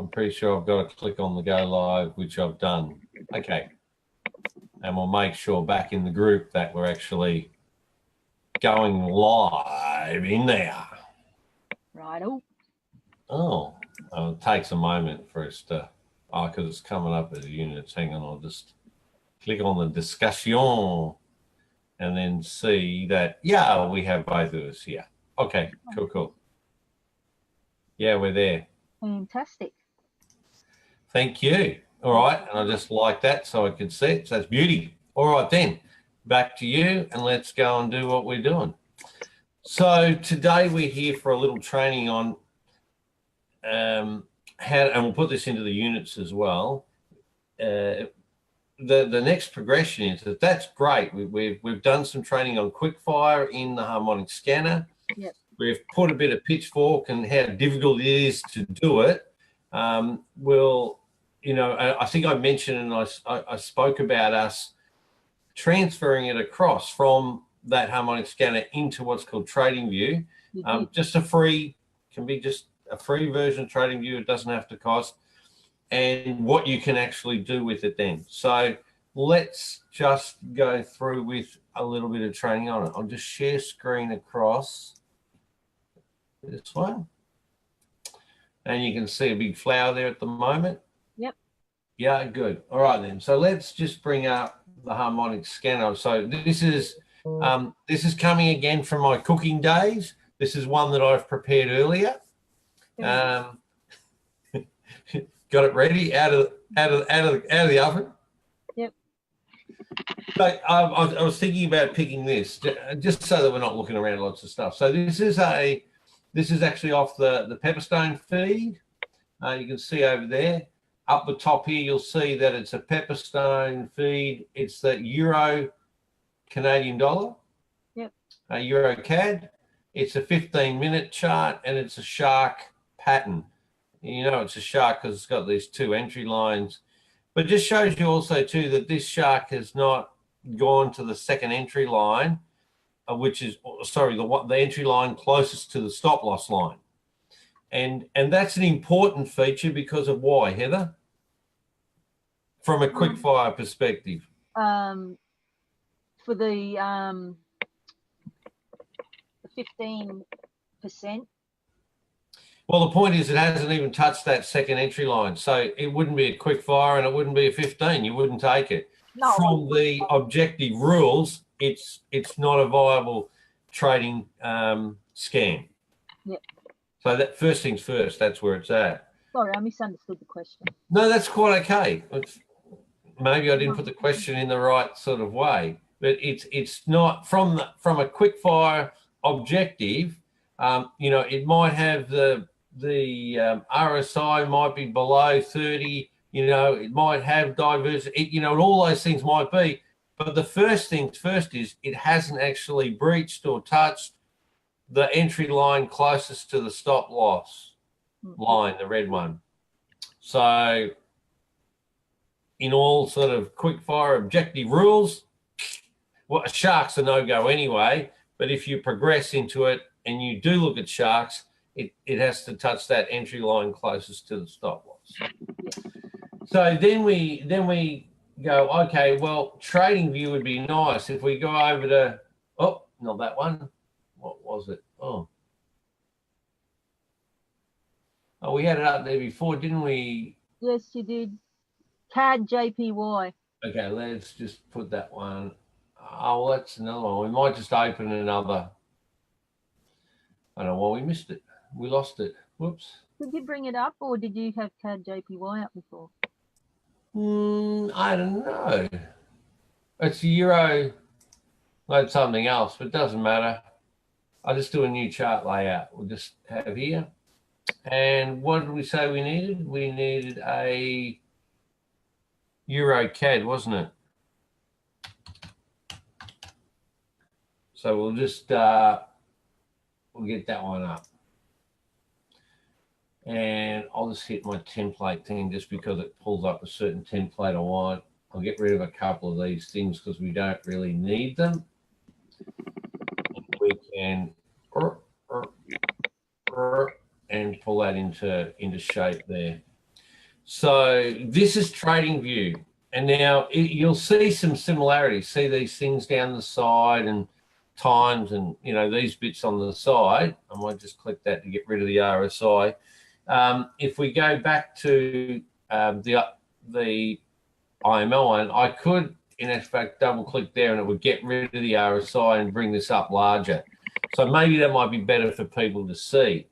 I'm pretty sure I've got to click on the go live, which I've done. Okay. And we'll make sure back in the group that we're actually going live in there. Righto. Oh, it takes a moment for us to, because it's coming up as units. Hang on, I'll just click on the discussion and then see that, yeah, we have both of us here. Okay, cool. Yeah, we're there. Fantastic. Thank you. All right, and I just like that so I can see it. So that's beauty. All right, then, back to you, and let's go and do what we're doing. So today we're here for a little training on how, and we'll put this into the units as well. The next progression is that's great. We've done some training on quickfire in the harmonic scanner. Yep. We've put a bit of pitchfork and how difficult it is to do it. You know, I think I mentioned and I spoke about us transferring it across from that harmonic scanner into what's called TradingView. Just a free, can be just a free version of TradingView. It doesn't have to cost, and what you can actually do with it then. So let's just go through with a little bit of training on it. I'll just share screen across this one. And you can see a big flower there at the moment. Yep. Yeah, good. All right then. So let's just bring up the harmonic scanner. So this is coming again from my cooking days. This is one that I've prepared earlier. Got it ready out of the oven. Yep. So I was thinking about picking this just so that we're not looking around lots of stuff. So this is actually off the Pepperstone feed. You can see over there. Up the top here, you'll see that it's a Pepperstone feed. It's the Euro Canadian dollar. Yep. Euro CAD. It's a 15-minute chart, and it's a shark pattern. You know it's a shark because it's got these two entry lines. But it just shows you also, too, that this shark has not gone to the second entry line, which is, sorry, the entry line closest to the stop loss line. And that's an important feature because of why, Heather? From a quick fire perspective. For the 15%. Well, the point is it hasn't even touched that second entry line. So it wouldn't be a quick fire and it wouldn't be a 15. You wouldn't take it. No. From the objective rules, it's not a viable trading scam. Yep. So that first things first, that's where it's at. Sorry, I misunderstood the question. No, that's quite okay. Maybe I didn't put the question in the right sort of way, but it's not from a quick fire objective. You know, it might have the RSI might be below 30. You know, it might have diversity. You know, and all those things might be. But the first things first is it hasn't actually breached or touched the entry line closest to the stop loss line, the red one. So in all sort of quick fire objective rules, well, sharks are no-go anyway, but if you progress into it and you do look at sharks, it has to touch that entry line closest to the stop loss. So then we go, okay, well, TradingView would be nice if we go over to, oh, not that one. What was it? Oh, we had it up there before, didn't we? Yes, you did. CAD JPY. Okay, let's just put that one. Oh, well, that's another one. We might just open another. I don't know why we missed it. We lost it. Whoops. Did you bring it up, or did you have CAD JPY up before? I don't know. It's Euro. Load something else, but it doesn't matter. I'll just do a new chart layout. We'll just have here. And what did we say we needed? We needed a Euro CAD, wasn't it? So we'll just we'll get that one up. And I'll just hit my template thing just because it pulls up a certain template I want. I'll get rid of a couple of these things because we don't really need them. We can and pull that into shape there. So this is trading view. And now you'll see some similarities. See these things down the side and times and, you know, these bits on the side. I might just click that to get rid of the RSI. If we go back to the IML one, I could, in effect, double click there and it would get rid of the RSI and bring this up larger. So maybe that might be better for people to see.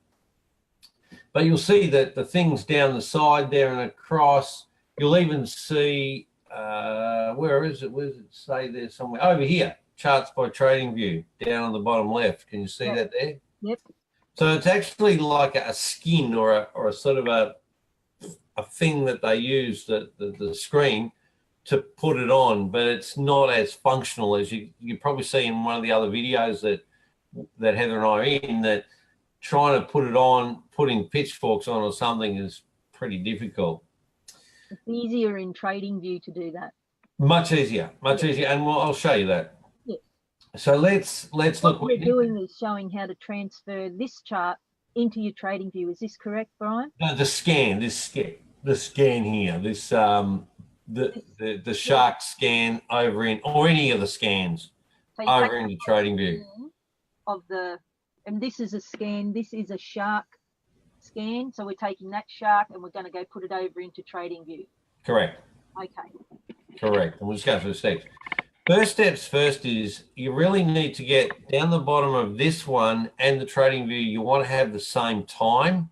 But you'll see that the things down the side there and across, you'll even see, where is it? Where does it say there somewhere? Over here, charts by trading view, down on the bottom left. Can you see that there? Yep. So it's actually like a skin or a sort of a thing that they use, the screen, to put it on, but it's not as functional as you probably see in one of the other videos that Heather and I are in, that trying to put it on, putting pitchforks on or something is pretty difficult. It's easier in trading view to do that. Much easier, much easier, and I'll show you that. Yes. So let's look. What we're doing is showing how to transfer this chart into your trading view. Is this correct, Brian? No, the scan here, this the shark scan over in, or any of the scans So over in the trading view. Of the, and this is a scan. This is a shark scan. So we're taking that shark and we're going to go put it over into trading view. Correct. Okay. Correct. And we'll just go through the steps. First steps first is you really need to get down the bottom of this one and the trading view. You want to have the same time.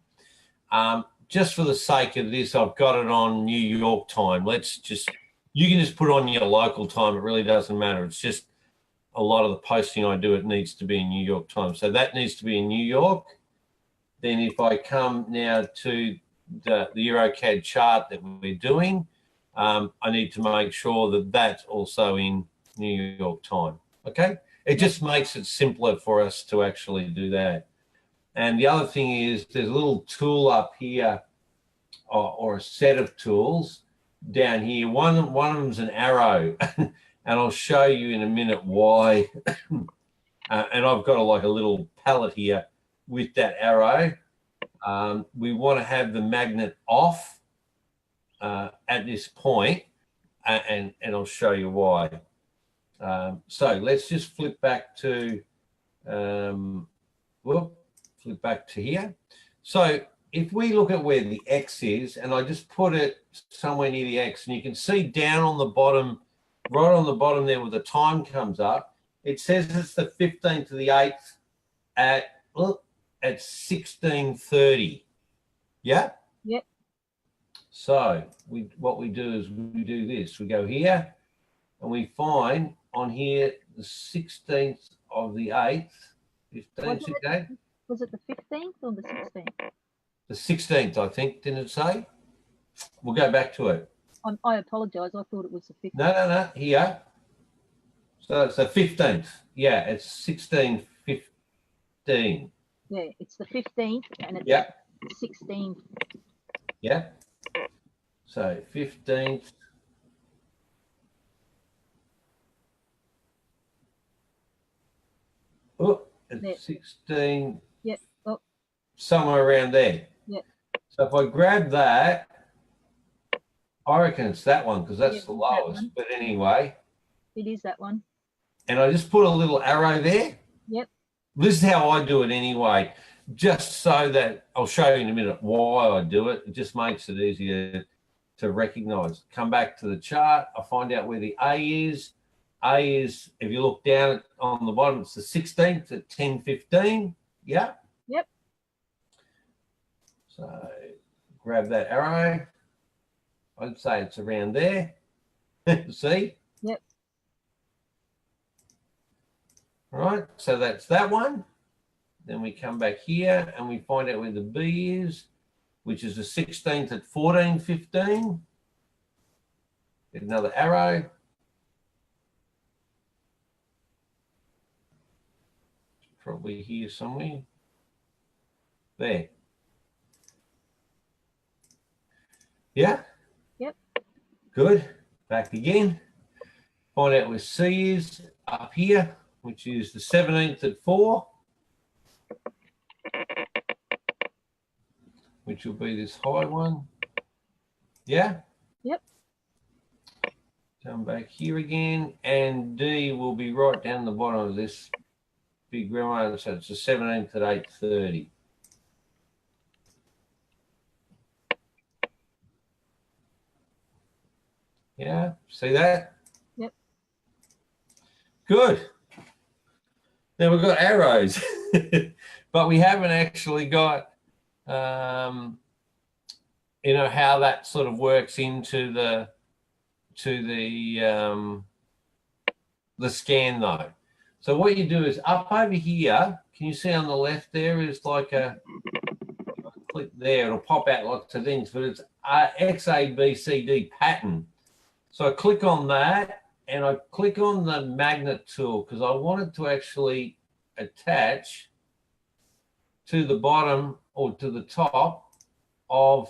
Just for the sake of this, I've got it on New York time. You can just put on your local time. It really doesn't matter. It's just a lot of the posting I do, it needs to be in New York time. So that needs to be in New York. Then if I come now to the EuroCAD chart that we're doing, I need to make sure that that's also in New York time. Okay? It just makes it simpler for us to actually do that. And the other thing is there's a little tool up here, or a set of tools down here. One of them's an arrow, and I'll show you in a minute why. And I've got like a little palette here with that arrow. We want to have the magnet off at this point, and I'll show you why. So let's just flip back to flip back to here. So if we look at where the X is, and I just put it somewhere near the X, and you can see down on the bottom, right on the bottom there where the time comes up, it says it's the 15th of the 8th at 16:30. Yeah? Yep. So what we do is we do this. We go here, and we find on here the 16th of the 8th, 15th, Was it the 15th or the 16th? The 16th, I think, didn't it say? We'll go back to it. I apologise. I thought it was the 15th. No, here. So it's the 15th. Yeah, it's 16:15. Yeah, it's the 15th and it's 16th. Yeah. So 15th. Oh, it's 16. Yep. Oh. Somewhere around there. Yep. So if I grab that, I reckon it's that one because that's the lowest. But anyway. It is that one. And I just put a little arrow there. Yep. This is how I do it anyway, just so that I'll show you in a minute why I do it. It just makes it easier to recognize. Come back to the chart. I find out where the A is. A is, if you look down on the bottom, it's the 16th at 10:15. Yeah? Yep. So grab that arrow. I'd say it's around there. See? Yep. All right, so that's that one. Then we come back here and we find out where the B is, which is the 16th at 14:15. Get another arrow. Probably here somewhere. There. Yeah? Yep. Good. Back again. Find out where C is up here, which is the 17th at 4, which will be this high one. Yeah? Yep. Come back here again, and D will be right down the bottom of this big round one. So it's the 17th at 8:30. Yeah, see that? Yep. Good. Now we've got arrows, but we haven't actually got, how that sort of works into the scan though. So what you do is up over here, can you see on the left there is like a, click there, it'll pop out lots of things, but it's X, A, B, C, D pattern. So I click on that and I click on the magnet tool because I wanted to actually attach to the bottom or to the top of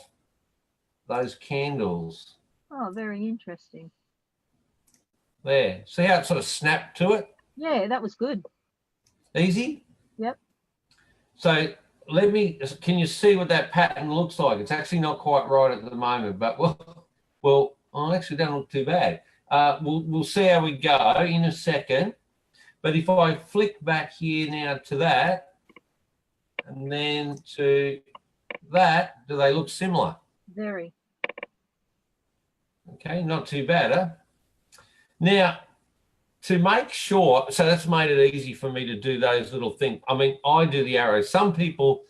those candles. Oh, very interesting. There. See how it sort of snapped to it? Yeah, that was good. Easy? Yep. So can you see what that pattern looks like? It's actually not quite right at the moment, but well, actually don't look too bad. We'll see how we go in a second. But if I flick back here now to that, and then to that, do they look similar? Very. Okay, not too bad, huh? Now, to make sure, so that's made it easy for me to do those little things. I mean, I do the arrows. Some people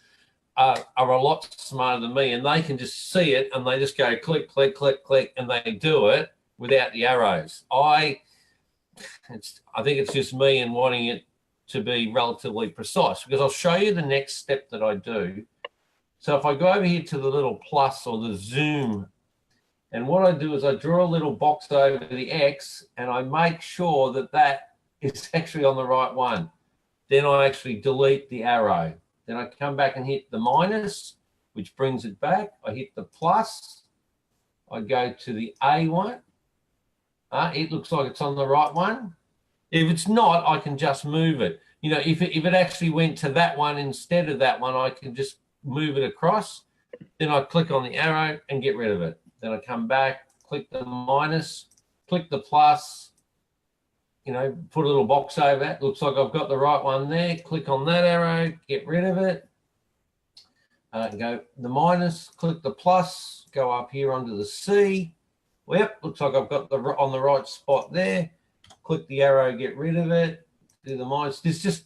are a lot smarter than me, and they can just see it, and they just go click, click, click, click, and they do it without the arrows. I think it's just me and wanting it to be relatively precise, because I'll show you the next step that I do. So if I go over here to the little plus or the zoom, and what I do is I draw a little box over the X and I make sure that that is actually on the right one. Then I actually delete the arrow. Then I come back and hit the minus, which brings it back. I hit the plus. I go to the A one. It looks like it's on the right one. If it's not, I can just move it. You know, if it actually went to that one instead of that one, I can just move it across. Then I click on the arrow and get rid of it. Then I come back, click the minus, click the plus, put a little box over it. Looks like I've got the right one there. Click on that arrow, get rid of it. Go the minus, click the plus, go up here onto the C. Yep, looks like I've got on the right spot there. Click the arrow, get rid of it. Do the minus. This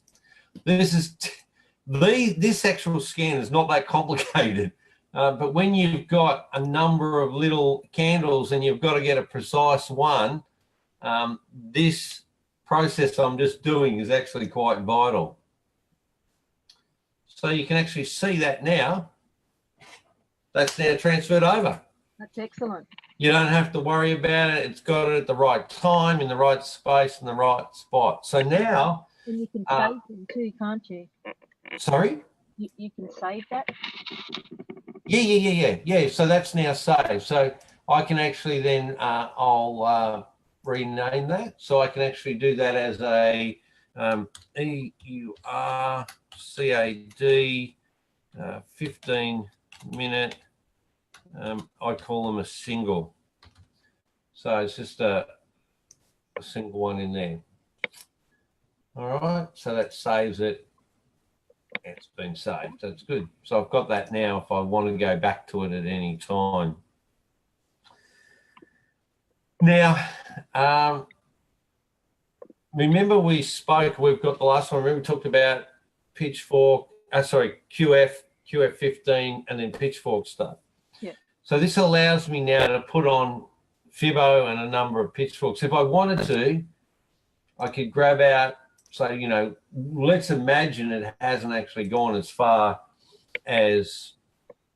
actual scan is not that complicated. But when you've got a number of little candles and you've got to get a precise one, this process I'm just doing is actually quite vital. So you can actually see that now. That's now transferred over. That's excellent. You don't have to worry about it. It's got it at the right time, in the right space, in the right spot. So now... And you can save them too, can't you? Sorry? You can save that? Yeah. So that's now saved. So I can actually then, I'll rename that. So I can actually do that as a EURCAD 15-minute. I call them a single. So it's just a single one in there. All right. So that saves it. It's been saved. That's good. So I've got that now if I want to go back to it at any time. Now, remember we spoke, we've got the last one, remember we talked about pitchfork, QF15 and then pitchfork stuff. Yeah. So this allows me now to put on Fibbo and a number of pitchforks. If I wanted to, I could grab out, so, let's imagine it hasn't actually gone as far as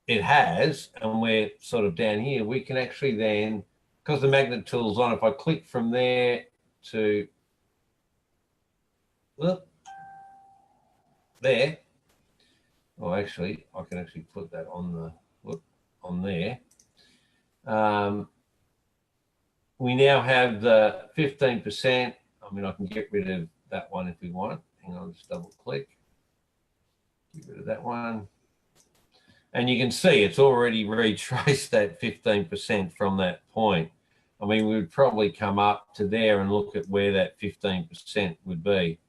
it has, and we're sort of down here. We can actually then, because the magnet tool's on, if I click from there to there, actually, I can actually put that on there. We now have the 15%. I mean, I can get rid of that one if we want. Hang on, just double click. Get rid of that one. And you can see it's already retraced that 15% from that point. I mean, we would probably come up to there and look at where that 15% would be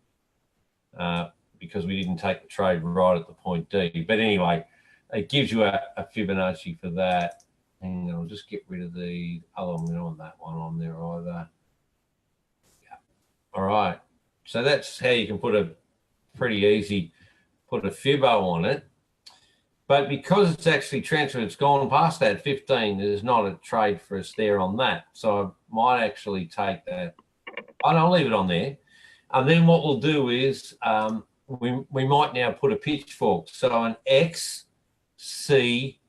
because we didn't take the trade right at the point D. But anyway, it gives you a Fibonacci for that. And I'll just get rid of the other one. We don't want that one on there either. Yeah. All right. So that's how you can put a pretty easy, put a Fibo on it. But because it's actually transferred, it's gone past that 15, there's not a trade for us there on that. So I might actually take that. I'll leave it on there. And then what we'll do is we might now put a pitchfork. So an X, C,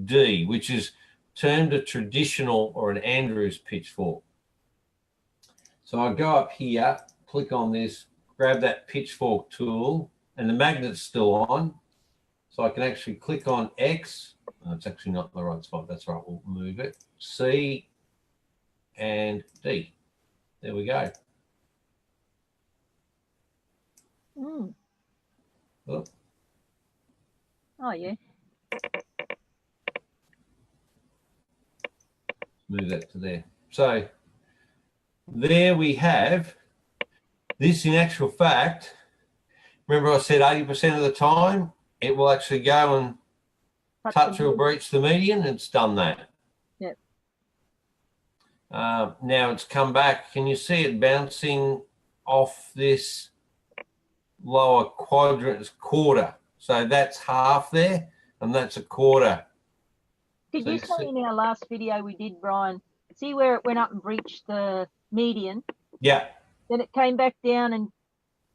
D, which is termed a traditional or an Andrews pitchfork. So I'll go up here, click on this, grab that pitchfork tool, and the magnet's still on. So I can actually click on X. Oh, it's actually not in the right spot. That's right. We'll move it. C and D. There we go. Mm. Oh. Oh, yeah. Move that to there. So there we have this. In actual fact, remember I said 80% of the time, it will actually go and touch or breach the median. It's done that. Yep. Now it's come back. Can you see it bouncing off this lower quadrant? It's quarter. So that's half there, and that's a quarter. Did you say in our last video we did, Brian, see where it went up and breached the median? Yeah. Then it came back down and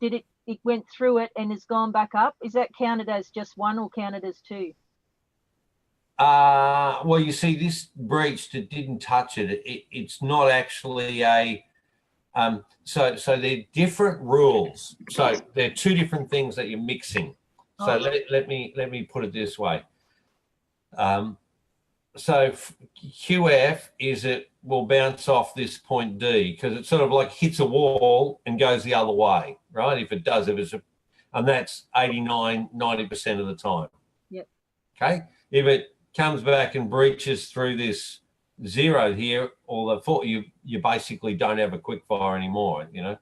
it went through it and has gone back up. Is that counted as just one or counted as two? Well, you see, this breached, it didn't touch it. It's not actually a, so they're different rules. So they're two different things that you're mixing. So let me put it this way. So QF is it will bounce off this point D because it sort of like hits a wall and goes the other way, right? If it does, and that's 89, 90% of the time. Yep. Okay. If it comes back and breaches through this zero here, or you basically don't have a quick fire anymore, you know.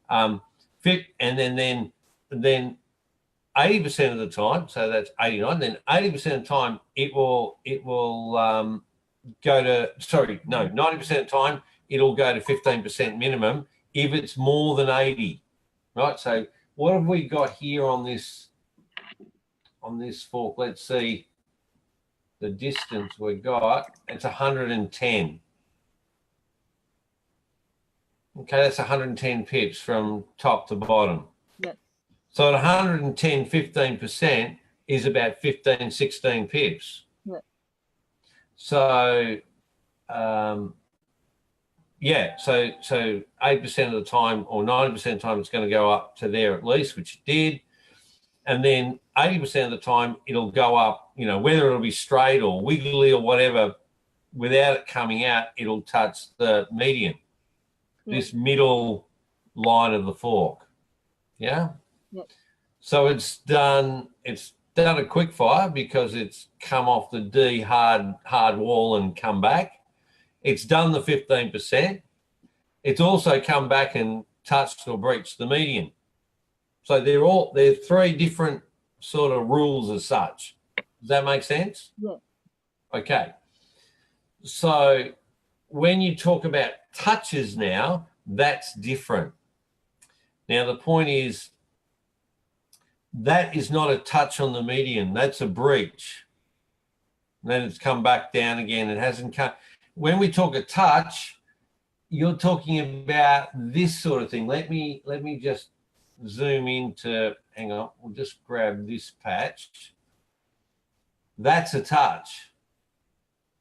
And then 80% of the time, so that's 89, then 80% of the time it will go to, 90% of the time it'll go to 15% minimum if it's more than 80, right? So what have we got here on this fork? Let's see the distance we got. It's 110. Okay, that's 110 pips from top to bottom. Yep. So at 110, 15% is about 15, 16 pips. Yep. So, yeah, so 8% of the time or 90% of the time it's going to go up to there at least, which it did. And then 80% of the time it'll go up, you know, whether it'll be straight or wiggly or whatever, without it coming out, it'll touch the median, this middle line of the fork. Yeah. Yep. So it's done a quick fire because it's come off the D hard wall and come back. It's done the 15%. It's also come back and touched or breached the median. So they're three different sort of rules as such. Does that make sense? Yeah. Okay. So when you talk about touches now, that's different. Now the point is, that is not a touch on the median. That's a breach. And then it's come back down again. It hasn't come. When we talk a touch, you're talking about this sort of thing. Let me just zoom into, hang on, we'll just grab this patch. That's a touch.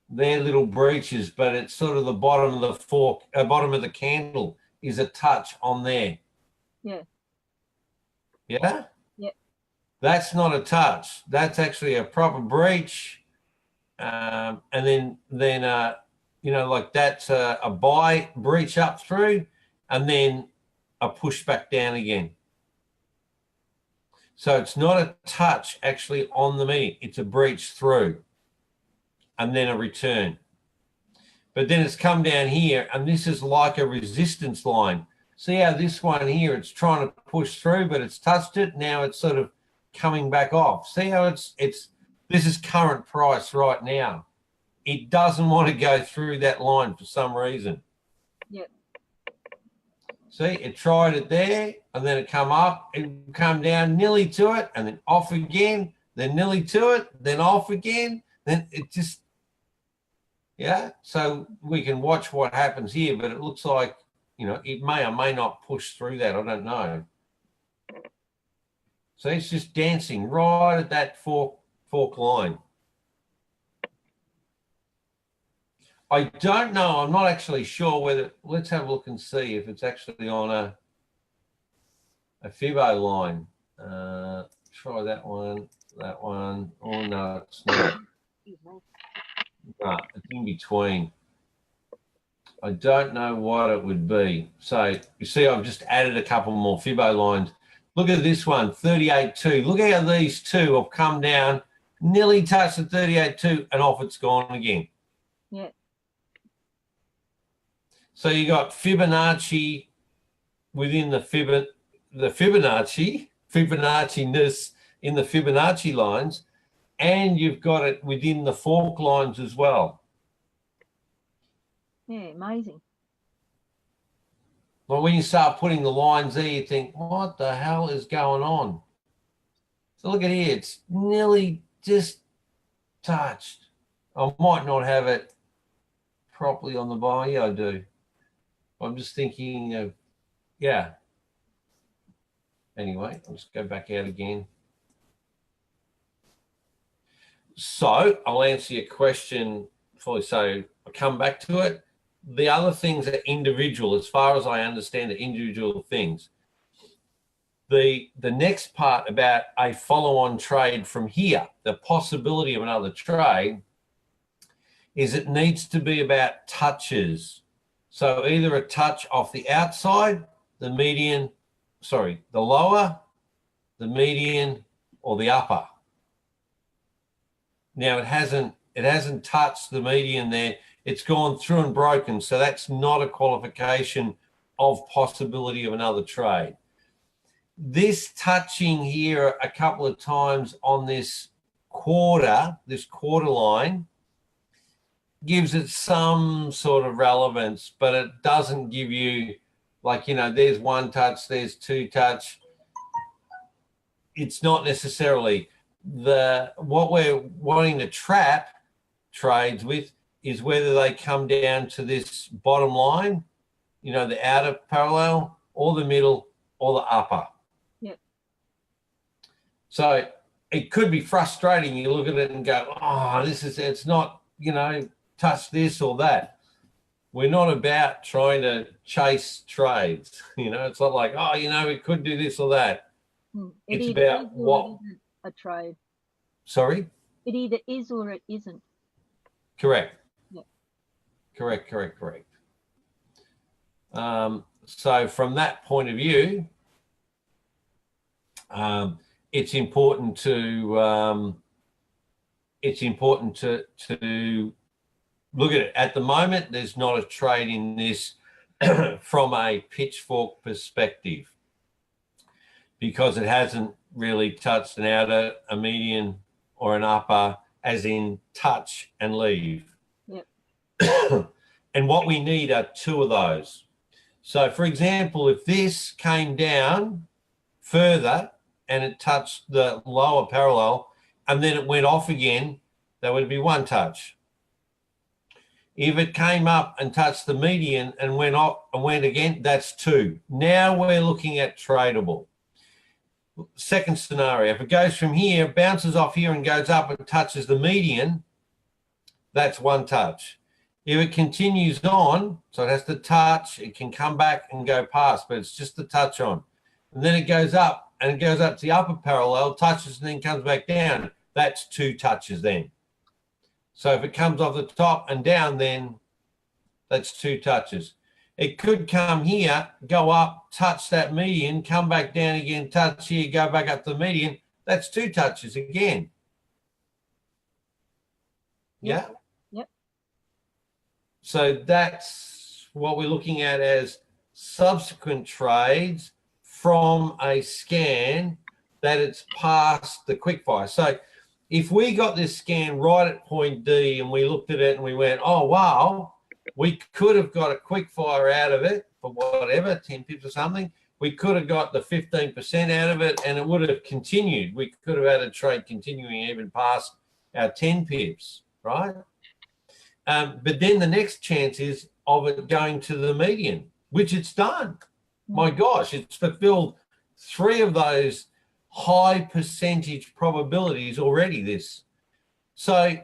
They're little breaches, but it's sort of the bottom of the fork, bottom of the candle is a touch on there. Yeah. Yeah? Yep. That's not a touch. That's actually a proper breach. And then you know, like that's a buy breach up through and then a push back down again. So it's not a touch actually on the median. It's a breach through and then a return. But then it's come down here, and this is like a resistance line. See how this one here, it's trying to push through, but it's touched it. Now it's sort of coming back off. See how this is current price right now. It doesn't want to go through that line for some reason. Yep. See, it tried it there, and then it come up, it come down nearly to it, and then off again, then nearly to it, then off again. Then it just, yeah. So we can watch what happens here, but it looks like, you know, it may or may not push through that. I don't know. So it's just dancing right at that fork line. I don't know. I'm not actually sure whether. Let's have a look and see if it's actually on a Fibo line. Try that one. That one. Oh no, it's not. No, it's in between. I don't know what it would be. So you see, I've just added a couple more Fibo lines. Look at this one, 38.2. Look how these two have come down, nearly touched the 38.2, and off it's gone again. Yeah. So you got Fibonacci within the Fibonacci-ness in the Fibonacci lines, and you've got it within the fork lines as well. Yeah, amazing. Well, when you start putting the lines there, you think, what the hell is going on? So look at here, it's nearly just touched. I might not have it properly on the bar. Yeah, I do. I'm just thinking of, yeah. Anyway, I'll just go back out again. So I'll answer your question fully. So I'll come back to it. The other things are individual, as far as I understand it, individual things. The next part about a follow-on trade from here, the possibility of another trade, is it needs to be about touches. So either a touch off the outside, the median, sorry, the lower, the median, or the upper. Now it hasn't touched the median there. It's gone through and broken. So that's not a qualification of possibility of another trade. This touching here a couple of times on this quarter line, gives it some sort of relevance, but it doesn't give you, like, you know, there's one touch, there's two touch. It's not necessarily what we're wanting to trap trades with is whether they come down to this bottom line, you know, the outer parallel or the middle or the upper. Yep. So it could be frustrating. You look at it and go, oh, it's not, you know, touch this or that. We're not about trying to chase trades. You know, it's not like, oh, you know, we could do this or that. It's about what a trade. Sorry? It either is or it isn't. Correct. Yep. Correct. So from that point of view, it's important to look at it. At the moment, there's not a trade in this from a pitchfork perspective because it hasn't really touched an outer, a median, or an upper, as in touch and leave. Yep. And what we need are two of those. So, for example, if this came down further and it touched the lower parallel and then it went off again, that would be one touch. If it came up and touched the median and went off and went again, that's two. Now we're looking at tradable. Second scenario, if it goes from here, bounces off here and goes up and touches the median, that's one touch. If it continues on, so it has to touch, it can come back and go past, but it's just a touch on. And then it goes up and it goes up to the upper parallel, touches and then comes back down. That's two touches then. So if it comes off the top and down, then that's two touches. It could come here, go up, touch that median, come back down again, touch here, go back up to the median. That's 2 touches again. Yeah? Yep. So that's what we're looking at as subsequent trades from a scan that it's past the quickfire. So if we got this scan right at point D and we looked at it and we went, oh, wow, we could have got a quickfire out of it for whatever, 10 pips or something. We could have got the 15% out of it and it would have continued. We could have had a trade continuing even past our 10 pips, right? But then the next chance is of it going to the median, which it's done. My gosh, it's fulfilled 3 of those high percentage probabilities already, this. So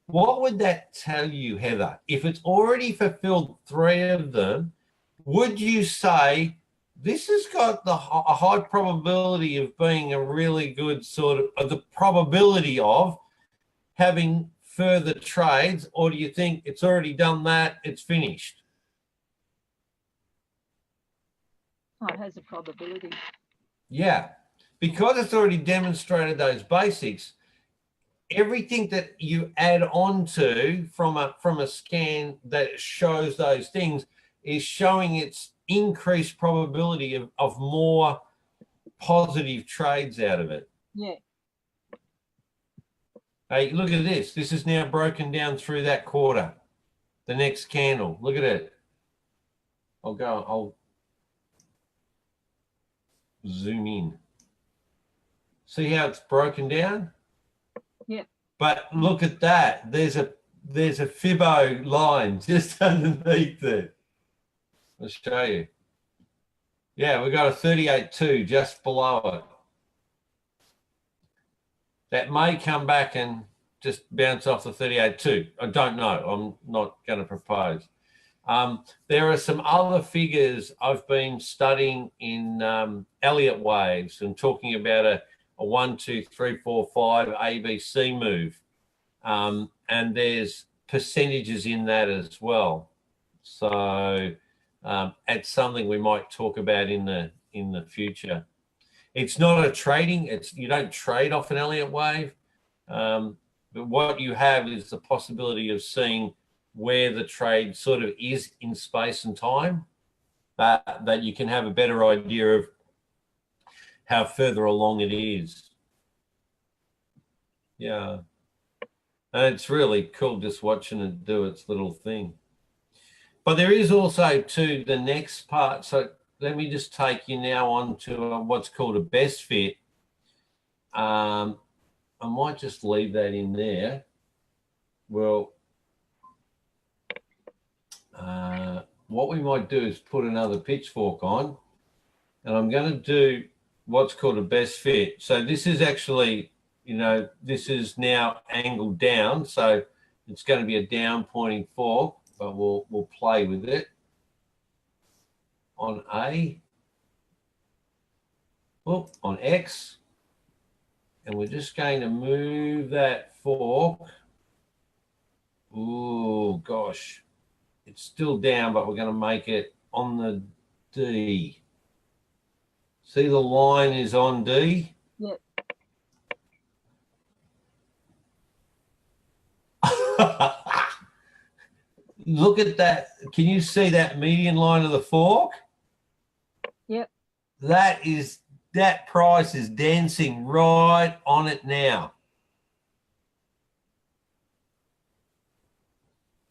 what would that tell you, Heather? If it's already fulfilled 3 of them, would you say this has got a high probability of being a really good sort of the probability of having further trades, or do you think it's already done that, it's finished? Oh, it has a probability. Yeah, because it's already demonstrated those basics, everything that you add on to from a scan that shows those things is showing its increased probability of more positive trades out of it. Yeah. Hey, look at this. This is now broken down through that quarter. The next candle. Look at it. I'll zoom in. See how it's broken down? Yeah. But look at that. There's a Fibbo line just underneath it. I'll show you. Yeah, we got a 38.2 just below it. That may come back and just bounce off the 38.2. I don't know. I'm not going to propose. There are some other figures I've been studying in Elliott waves and talking about a 1, 2, 3, 4, 5 ABC move. And there's percentages in that as well. So it's something we might talk about in the future. It's not a trading, you don't trade off an Elliott wave, but what you have is the possibility of seeing where the trade sort of is in space and time, that you can have a better idea of how further along it is. Yeah. And it's really cool just watching it do its little thing. But there is also too the next part. So let me just take you now on to what's called a best fit. I might just leave that in there. Well, what we might do is put another pitchfork on, and I'm going to do what's called a best fit. So this is actually, this is now angled down. So it's going to be a down pointing fork, but we'll play with it. On A, on X, and we're just going to move that fork. Oh gosh, it's still down, but we're going to make it on the D. See, the line is on D? Yep. Look at that. Can you see that median line of the fork? Yep. That price is dancing right on it now.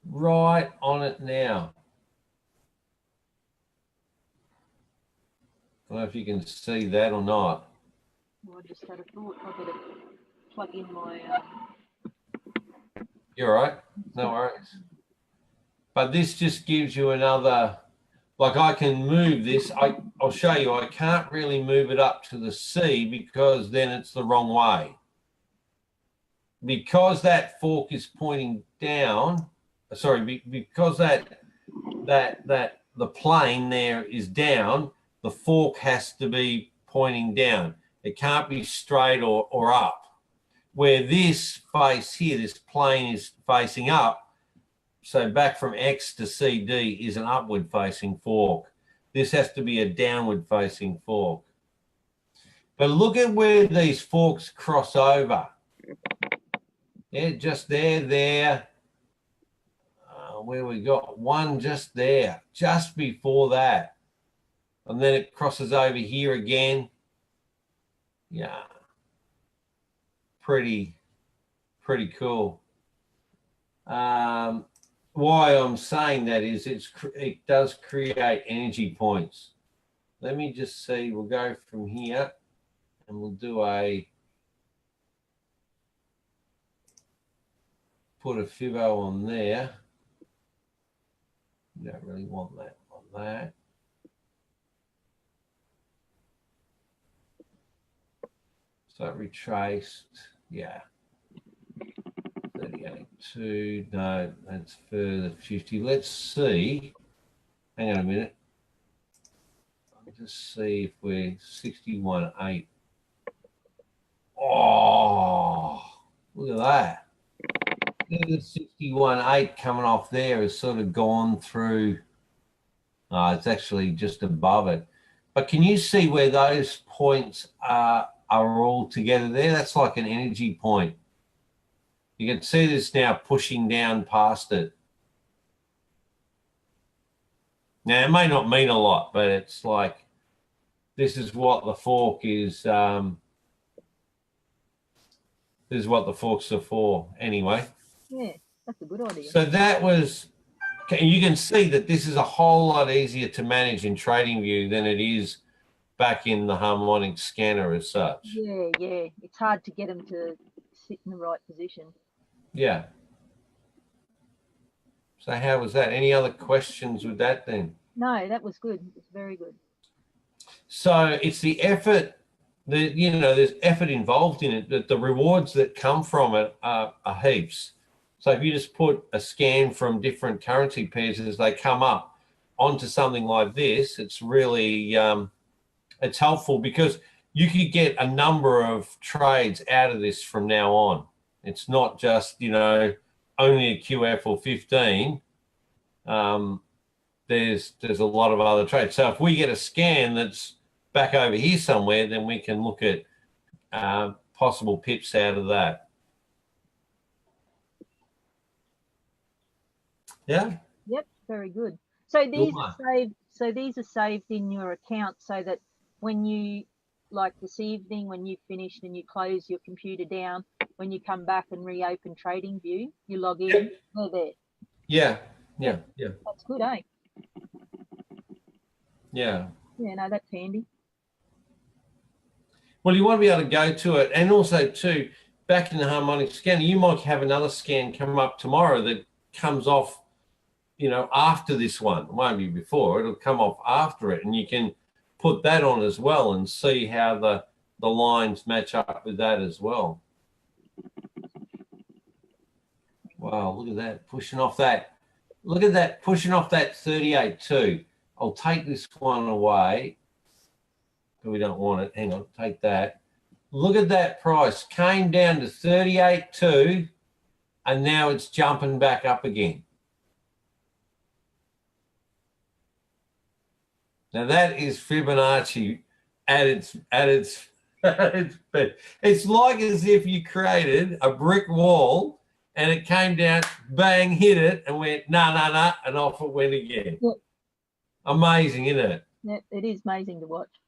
Right on it now. I don't know if you can see that or not. Well, I just had a thought. I've got to plug in my... You're all right. No worries. But this just gives you another... Like I can move this. I'll show you. I can't really move it up to the C because then it's the wrong way. Because that fork is pointing down, sorry, because that the plane there is down, the fork has to be pointing down. It can't be straight or up. Where this face here, this plane is facing up, So back from X to CD is an upward facing fork. This has to be a downward facing fork. But look at where these forks cross over. Yeah, just there. Where we got one just there, just before that. And then it crosses over here again. Yeah. Pretty cool. Why I'm saying that is it does create energy points. Let me just see. We'll go from here and we'll do put a fibbo on there. You don't really want that on that. So retraced, yeah. 38.2, no, that's further 50. Let's see. Hang on a minute. I'll just see if we're 61.8. Oh, look at that. Look at the 61.8 coming off there has sort of gone through. It's actually just above it. But can you see where those points are all together there? That's like an energy point. You can see this now pushing down past it. Now, it may not mean a lot, but it's like, this is what the fork is. This is what the forks are for anyway. Yeah, that's a good idea. So that was, you can see that this is a whole lot easier to manage in TradingView than it is back in the harmonic scanner as such. Yeah. It's hard to get them to sit in the right position. Yeah. So how was that? Any other questions with that then? No, that was good. It's very good. So it's the effort, there's effort involved in it, but the rewards that come from it are heaps. So if you just put a scan from different currency pairs as they come up onto something like this, it's really, it's helpful because you could get a number of trades out of this from now on. It's not just, only a QF or 15. There's a lot of other trades. So if we get a scan that's back over here somewhere, then we can look at possible pips out of that. Yeah. Yep, very good. So these are saved. So these are saved in your account, so that when you, like this evening, when you've finished and you close your computer down, when you come back and reopen TradingView, you log in. Yep. They're there. Yeah. That's good, eh? Yeah. Yeah, no, that's handy. Well, you want to be able to go to it, and also too, back in the harmonic scanner, you might have another scan come up tomorrow that comes off, after this one. It won't be before, it'll come off after it, and you can put that on as well and see how the lines match up with that as well. Wow, look at that, pushing off that. Look at that, pushing off that 38.2. I'll take this one away. But we don't want it. Hang on, take that. Look at that price. Came down to 38.2, and now it's jumping back up again. Now that is Fibonacci at its it's like as if you created a brick wall and it came down, bang, hit it, and went nah, and off it went again. Yep. Amazing, isn't it? Yeah, it is amazing to watch.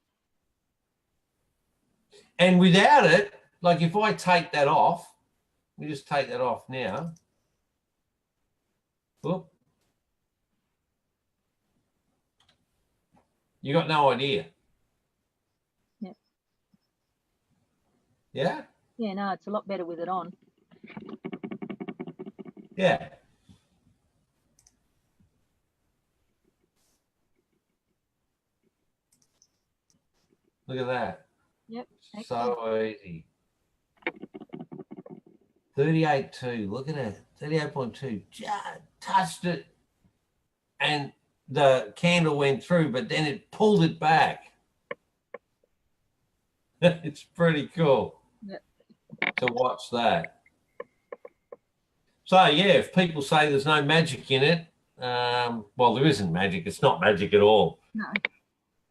And without it, like if I take that off, we just take that off now. Whoop. You got no idea. Yeah. Yeah? Yeah, no, it's a lot better with it on. Yeah. Look at that. Yep. So easy. 38.2. Look at it. 38.2. Just touched it, and the candle went through, but then it pulled it back. It's pretty cool. Yep. To watch that. So, yeah, if people say there's no magic in it, well, there isn't magic. It's not magic at all. No.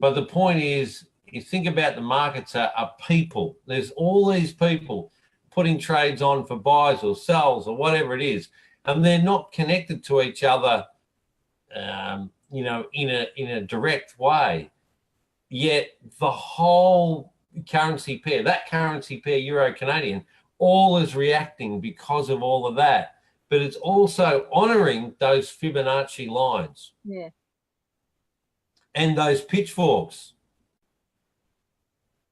But the point is, you think about the markets are people. There's all these people putting trades on for buys or sells or whatever it is, and they're not connected to each other, you know, in a direct way. Yet the whole currency pair, that currency pair, Euro Canadian, all is reacting because of all of that. But it's also honouring those Fibonacci lines. Yeah. And those pitchforks.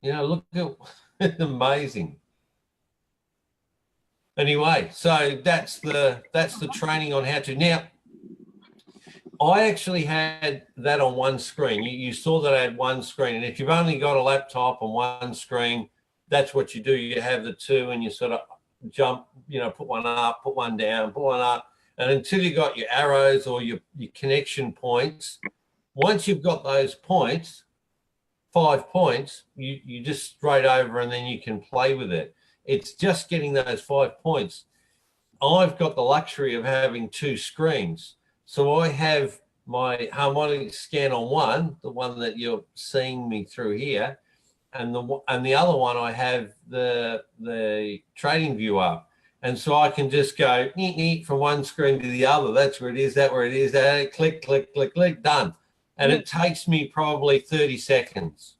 You know, look at it's amazing. Anyway, so that's the training on how to. Now, I actually had that on one screen. You saw that I had one screen. And if you've only got a laptop on one screen, that's what you do. You have the two and you sort of jump, you know, put one up, put one down, put one up. And until you got your arrows or your connection points, once you've got those points, 5 points, you just straight over and then you can play with it. It's just getting those 5 points. I've got the luxury of having two screens. So I have my harmonic scan on one, the one that you're seeing me through here, and the other one I have the trading view up. And so I can just go from one screen to the other. That's where it is, that where it is, that click, click, click, click, done. And it takes me probably 30 seconds.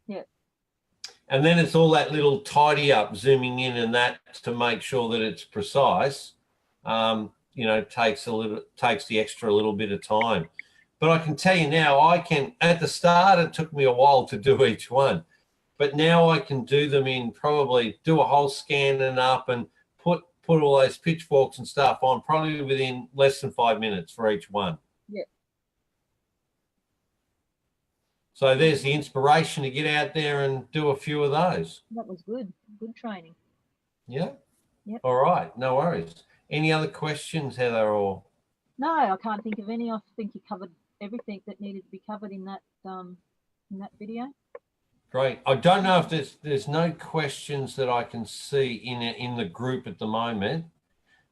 Yeah. And then it's all that little tidy up, zooming in and that to make sure that it's precise. You know, takes the extra little bit of time. But I can tell you now, at the start, it took me a while to do each one. But now I can do them in probably do a whole scan and up and put all those pitchforks and stuff on probably within less than 5 minutes for each one. Yeah. So there's the inspiration to get out there and do a few of those. That was good. Good training. Yeah. Yep. All right. No worries. Any other questions, Heather? Or no, I can't think of any. I think you covered everything that needed to be covered in that video. Great. I don't know if there's no questions that I can see in the group at the moment.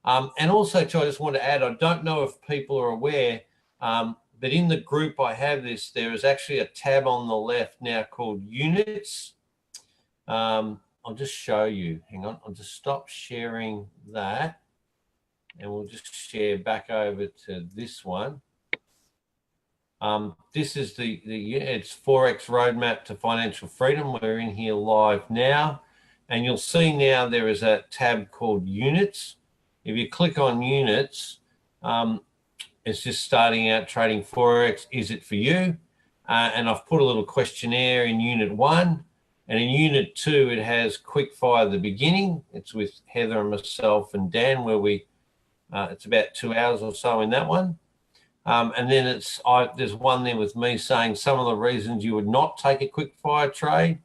And also, too, I just want to add, I don't know if people are aware, but in the group I have this, there is actually a tab on the left now called Units. I'll just show you. Hang on. I'll just stop sharing that. And we'll just share back over to this one. This is it's Forex Roadmap to Financial Freedom. We're in here live now. And you'll see now there is a tab called Units. If you click on Units, it's just starting out trading Forex. Is it for you? And I've put a little questionnaire in Unit 1. And in Unit 2, it has Quickfire at the beginning. It's with Heather and myself and Dan, where it's about 2 hours or so in that one. And then there's one there with me saying some of the reasons you would not take a Quickfire trade.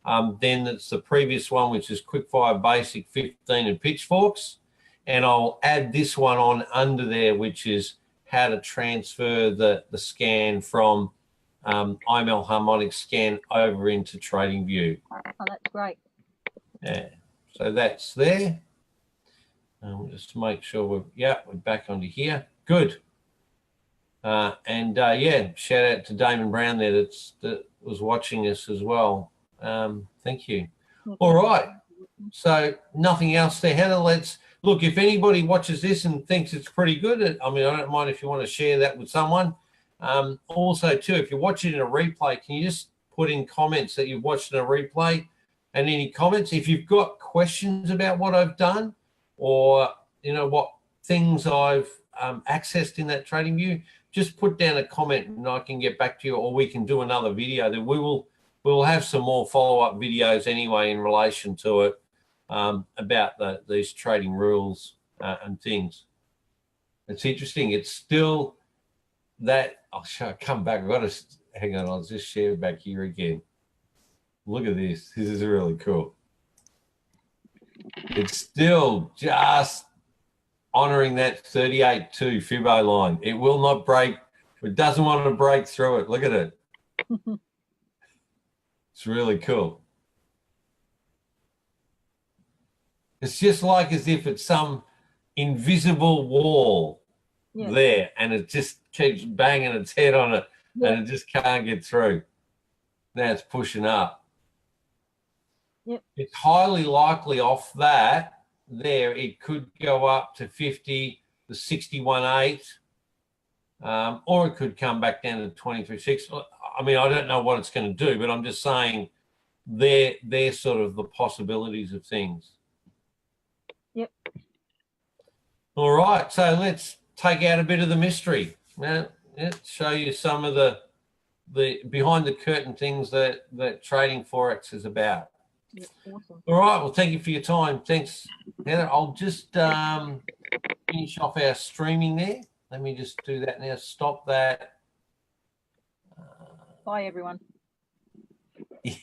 Then it's the previous one, which is Quickfire Basic 15 and Pitchforks. And I'll add this one on under there, which is how to transfer the scan from IML Harmonic Scan over into TradingView. Oh, that's great. Yeah, so that's there. Just to make sure we're back onto here. Good. Yeah, shout out to Damon Brown there that was watching us as well. Thank you. All right. So nothing else there, Heather. Let's look. If anybody watches this and thinks it's pretty good, I mean, I don't mind if you want to share that with someone. Also, too, if you watch it in a replay, can you just put in comments that you've watched in a replay and any comments? If you've got questions about what I've done, or you know what things I've accessed in that TradingView, just put down a comment and I can get back to you, or we can do another video. Then we'll have some more follow-up videos anyway in relation to it, about these trading rules and things. It's interesting. It's still that. I'll come back. I've got to hang on. I'll just share back here again. Look at this. This is really cool. It's still just honoring that 38.2 Fibo line. It will not break. It doesn't want to break through it. Look at it. It's really cool. It's just like as if it's some invisible wall there, and it just keeps banging its head on it, and it just can't get through. Now it's pushing up. Yep. It's highly likely off that there it could go up to 50, the 61.8, or it could come back down to 23.6. I mean, I don't know what it's going to do, but I'm just saying they're sort of the possibilities of things. Yep. All right, so let's take out a bit of the mystery. Now, let's show you some of the behind the curtain things that trading Forex is about. Yeah, awesome. All right, well, thank you for your time. Thanks, Heather. I'll just finish off our streaming there. Let me just do that now. Stop that. Bye, everyone. Yay.